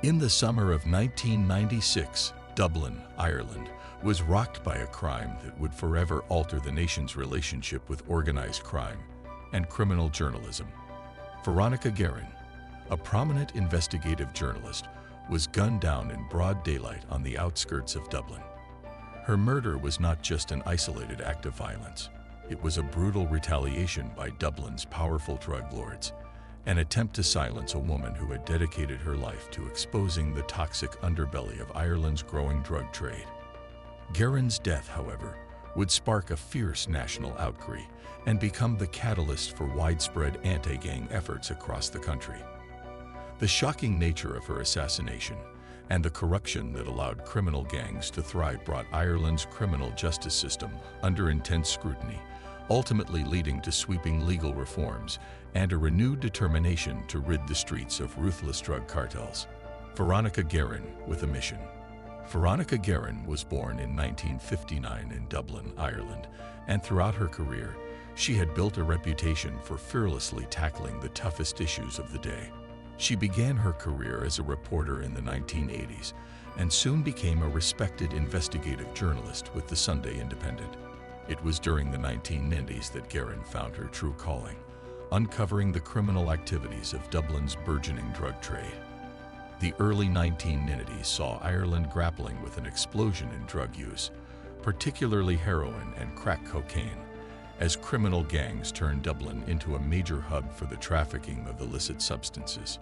In the summer of 1996, Dublin, Ireland, was rocked by a crime that would forever alter the nation's relationship with organized crime and criminal journalism. Veronica Guerin, a prominent investigative journalist, was gunned down in broad daylight on the outskirts of Dublin. Her murder was not just an isolated act of violence. It was a brutal retaliation by Dublin's powerful drug lords, an attempt to silence a woman who had dedicated her life to exposing the toxic underbelly of Ireland's growing drug trade. Guerin's death, however, would spark a fierce national outcry and become the catalyst for widespread anti-gang efforts across the country. The shocking nature of her assassination and the corruption that allowed criminal gangs to thrive brought Ireland's criminal justice system under intense scrutiny, ultimately leading to sweeping legal reforms and a renewed determination to rid the streets of ruthless drug cartels. Veronica Guerin with a mission. Veronica Guerin was born in 1959 in Dublin, Ireland, and throughout her career, she had built a reputation for fearlessly tackling the toughest issues of the day. She began her career as a reporter in the 1980s and soon became a respected investigative journalist with the Sunday Independent. It was during the 1990s that Guerin found her true calling, uncovering the criminal activities of Dublin's burgeoning drug trade. The early 1990s saw Ireland grappling with an explosion in drug use, particularly heroin and crack cocaine, as criminal gangs turned Dublin into a major hub for the trafficking of illicit substances.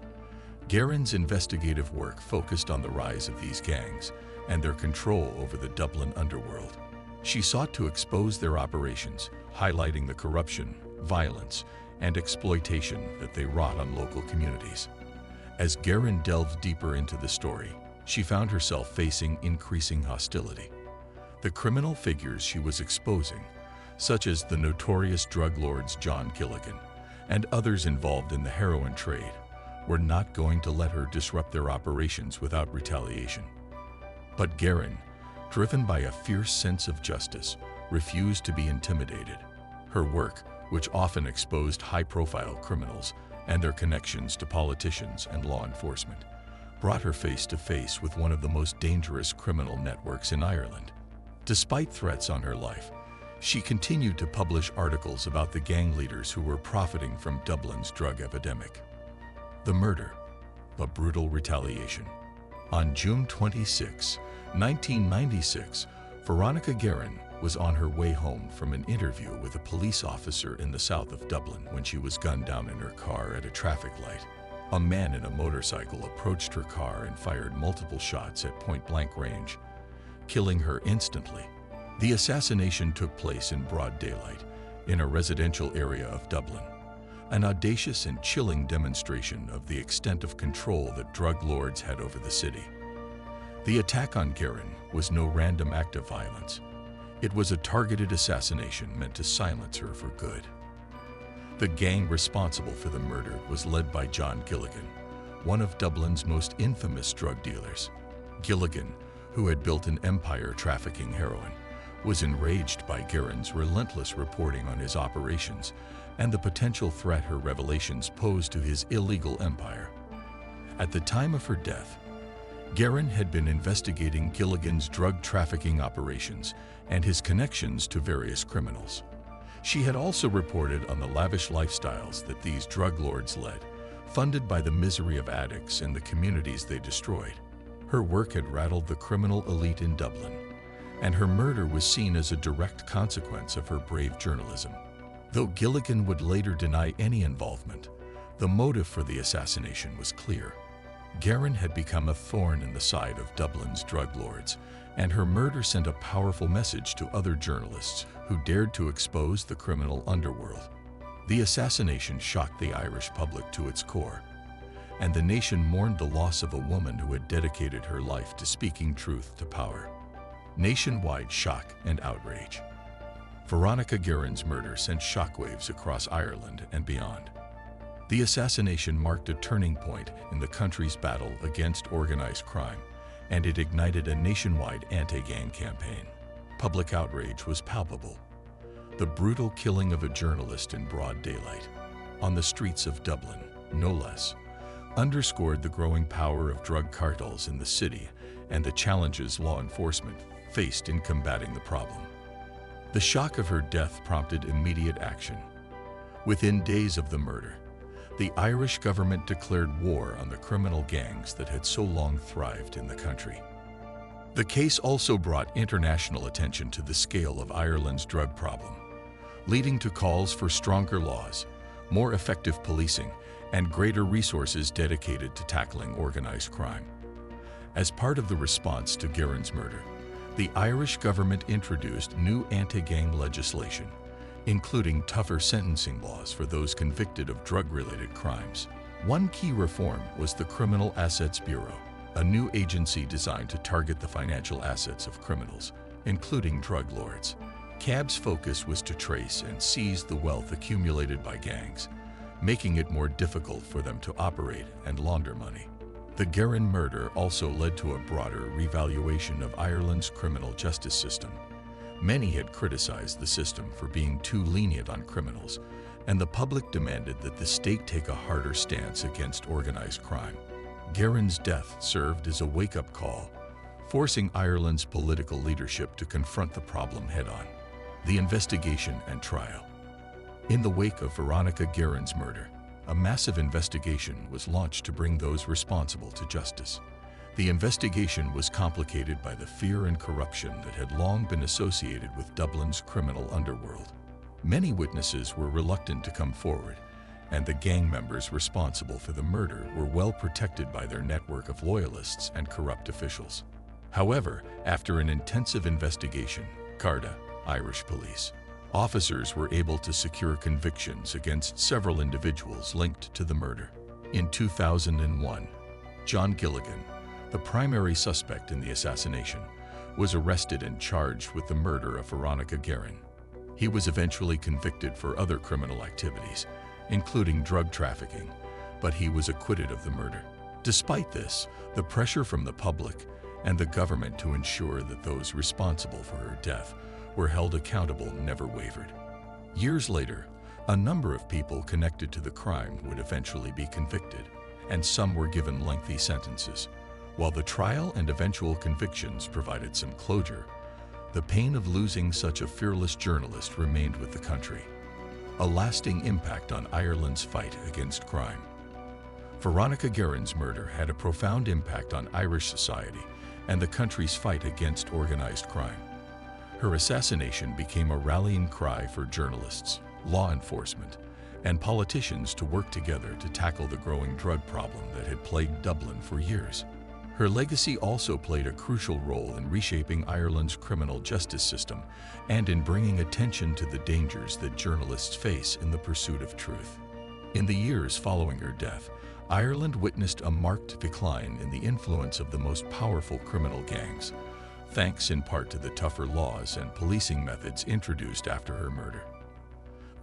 Guerin's investigative work focused on the rise of these gangs and their control over the Dublin underworld. She sought to expose their operations, highlighting the corruption, violence, and exploitation that they wrought on local communities. As Guerin delved deeper into the story, she found herself facing increasing hostility. The criminal figures she was exposing, such as the notorious drug lords John Gilligan and others involved in the heroin trade, were not going to let her disrupt their operations without retaliation. But Guerin, driven by a fierce sense of justice, refused to be intimidated. Her work, which often exposed high-profile criminals and their connections to politicians and law enforcement, brought her face to face with one of the most dangerous criminal networks in Ireland. Despite threats on her life, she continued to publish articles about the gang leaders who were profiting from Dublin's drug epidemic. The murder, a brutal retaliation. On June 26, 1996, Veronica Guerin was on her way home from an interview with a police officer in the south of Dublin when she was gunned down in her car at a traffic light. A man in a motorcycle approached her car and fired multiple shots at point-blank range, killing her instantly. The assassination took place in broad daylight in a residential area of Dublin, an audacious and chilling demonstration of the extent of control that drug lords had over the city. The attack on Guerin was no random act of violence. It was a targeted assassination meant to silence her for good. The gang responsible for the murder was led by John Gilligan, one of Dublin's most infamous drug dealers. Gilligan, who had built an empire trafficking heroin, was enraged by Guerin's relentless reporting on his operations and the potential threat her revelations posed to his illegal empire. At the time of her death, Guerin had been investigating Gilligan's drug trafficking operations and his connections to various criminals. She had also reported on the lavish lifestyles that these drug lords led, funded by the misery of addicts and the communities they destroyed. Her work had rattled the criminal elite in Dublin, and her murder was seen as a direct consequence of her brave journalism. Though Gilligan would later deny any involvement, the motive for the assassination was clear. Guerin had become a thorn in the side of Dublin's drug lords, and her murder sent a powerful message to other journalists who dared to expose the criminal underworld. The assassination shocked the Irish public to its core, and the nation mourned the loss of a woman who had dedicated her life to speaking truth to power. Nationwide shock and outrage. Veronica Guerin's murder sent shockwaves across Ireland and beyond. The assassination marked a turning point in the country's battle against organized crime, and it ignited a nationwide anti-gang campaign. Public outrage was palpable. The brutal killing of a journalist in broad daylight, on the streets of Dublin, no less, underscored the growing power of drug cartels in the city and the challenges law enforcement faced in combating the problem. The shock of her death prompted immediate action. Within days of the murder, the Irish government declared war on the criminal gangs that had so long thrived in the country. The case also brought international attention to the scale of Ireland's drug problem, leading to calls for stronger laws, more effective policing, and greater resources dedicated to tackling organized crime. As part of the response to Guerin's murder, the Irish government introduced new anti-gang legislation, including tougher sentencing laws for those convicted of drug-related crimes. One key reform was the Criminal Assets Bureau, a new agency designed to target the financial assets of criminals, including drug lords. CAB's focus was to trace and seize the wealth accumulated by gangs, making it more difficult for them to operate and launder money. The Guerin murder also led to a broader revaluation of Ireland's criminal justice system. Many had criticized the system for being too lenient on criminals, and the public demanded that the state take a harder stance against organized crime. Guerin's death served as a wake-up call, forcing Ireland's political leadership to confront the problem head-on. The investigation and trial. In the wake of Veronica Guerin's murder, a massive investigation was launched to bring those responsible to justice. The investigation was complicated by the fear and corruption that had long been associated with Dublin's criminal underworld. Many witnesses were reluctant to come forward, and the gang members responsible for the murder were well protected by their network of loyalists and corrupt officials. However, after an intensive investigation, Garda, Irish police, officers were able to secure convictions against several individuals linked to the murder. In 2001, John Gilligan, the primary suspect in the assassination, was arrested and charged with the murder of Veronica Guerin. He was eventually convicted for other criminal activities, including drug trafficking, but he was acquitted of the murder. Despite this, the pressure from the public and the government to ensure that those responsible for her death were held accountable never wavered. Years later, a number of people connected to the crime would eventually be convicted, and some were given lengthy sentences. While the trial and eventual convictions provided some closure, the pain of losing such a fearless journalist remained with the country, a lasting impact on Ireland's fight against crime. Veronica Guerin's murder had a profound impact on Irish society and the country's fight against organized crime. Her assassination became a rallying cry for journalists, law enforcement, and politicians to work together to tackle the growing drug problem that had plagued Dublin for years. Her legacy also played a crucial role in reshaping Ireland's criminal justice system and in bringing attention to the dangers that journalists face in the pursuit of truth. In the years following her death, Ireland witnessed a marked decline in the influence of the most powerful criminal gangs, thanks in part to the tougher laws and policing methods introduced after her murder.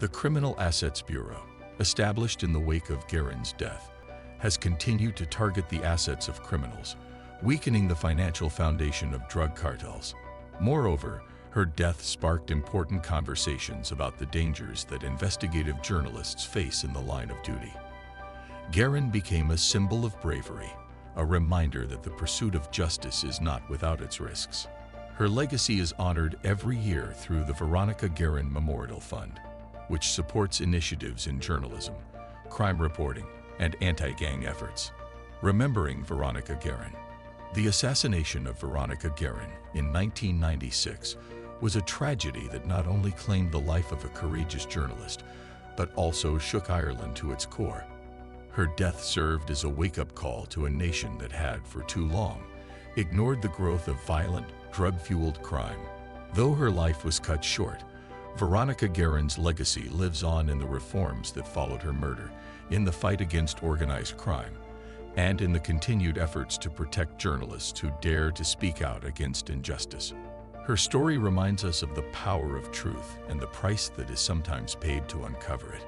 The Criminal Assets Bureau, established in the wake of Guerin's death, has continued to target the assets of criminals, weakening the financial foundation of drug cartels. Moreover, her death sparked important conversations about the dangers that investigative journalists face in the line of duty. Guerin became a symbol of bravery, a reminder that the pursuit of justice is not without its risks. Her legacy is honored every year through the Veronica Guerin Memorial Fund, which supports initiatives in journalism, crime reporting, and anti-gang efforts. Remembering Veronica Guerin. The assassination of Veronica Guerin in 1996 was a tragedy that not only claimed the life of a courageous journalist, but also shook Ireland to its core. Her death served as a wake-up call to a nation that had, for too long, ignored the growth of violent, drug-fueled crime. Though her life was cut short, Veronica Guerin's legacy lives on in the reforms that followed her murder, in the fight against organized crime, and in the continued efforts to protect journalists who dare to speak out against injustice. Her story reminds us of the power of truth and the price that is sometimes paid to uncover it.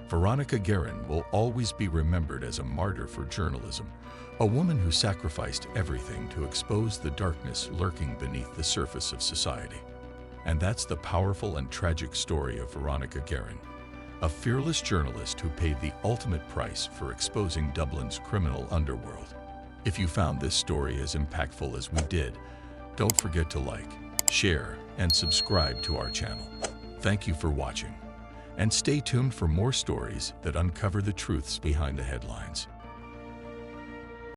Veronica Guerin will always be remembered as a martyr for journalism, a woman who sacrificed everything to expose the darkness lurking beneath the surface of society. And that's the powerful and tragic story of Veronica Guerin, a fearless journalist who paid the ultimate price for exposing Dublin's criminal underworld. If you found this story as impactful as we did, don't forget to like, share, and subscribe to our channel. Thank you for watching, and stay tuned for more stories that uncover the truths behind the headlines.